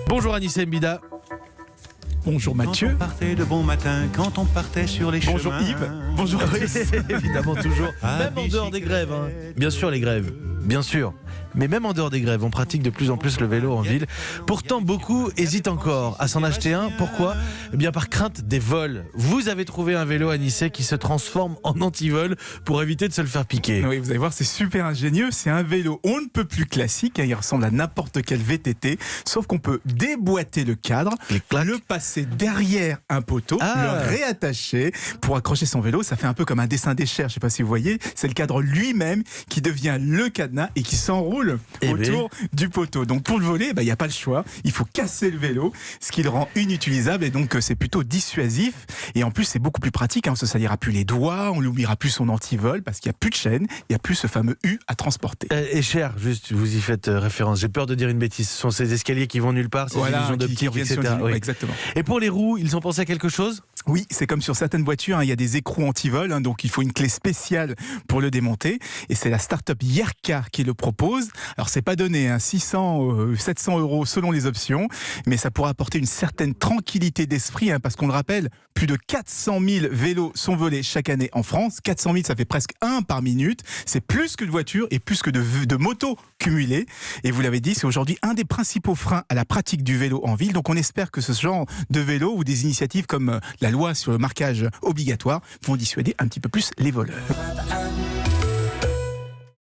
Bonjour Anissa Mbida. Bonjour Mathieu. Quand on partait de bon matin, quand on partait sur les Bonjour chemins. Yves. Bonjour Oui, évidemment, toujours. Même en dehors des grèves. Bien sûr, les grèves. Bien sûr. Mais même en dehors des grèves, on pratique de plus en plus le vélo en ville. Pourtant, beaucoup hésitent encore à s'en acheter un. Pourquoi ? Eh bien, par crainte des vols. Vous avez trouvé un vélo à Nice qui se transforme en anti-vol pour éviter de se le faire piquer. Oui, vous allez voir, c'est super ingénieux. C'est un vélo on ne peut plus classique. Il ressemble à n'importe quel VTT. Sauf qu'on peut déboîter le cadre, le passer derrière un poteau, le réattacher pour accrocher son vélo. Ça fait un peu comme un dessin d'échelle. Je ne sais pas si vous voyez. C'est le cadre lui-même qui devient le cadenas et qui s'enroule autour du poteau. Donc pour le voler, il n'y a pas le choix. Il faut casser le vélo, ce qui le rend inutilisable et donc c'est plutôt dissuasif. Et en plus, c'est beaucoup plus pratique. Ça ne salira plus les doigts, on n'oubliera plus son antivol parce qu'il n'y a plus de chaîne, il n'y a plus ce fameux U à transporter. Et cher, juste, vous y faites référence. J'ai peur de dire une bêtise. Ce sont ces escaliers qui vont nulle part, ces illusions d'optique, etc. Oui. Exactement. Et pour les roues, ils ont pensé à quelque chose ? Oui, c'est comme sur certaines voitures, il y a des écrous anti-vol, donc il faut une clé spéciale pour le démonter. Et c'est la start-up Yerka qui le propose. Alors c'est pas donné, 600, 700 € selon les options, mais ça pourra apporter une certaine tranquillité d'esprit, parce qu'on le rappelle, plus de 400 000 vélos sont volés chaque année en France. 400 000, ça fait presque 1 par minute. C'est plus que de voitures et plus que de motos cumulées. Et vous l'avez dit, c'est aujourd'hui un des principaux freins à la pratique du vélo en ville. Donc on espère que ce genre de vélo ou des initiatives comme la loi sur le marquage obligatoire vont dissuader un petit peu plus les voleurs.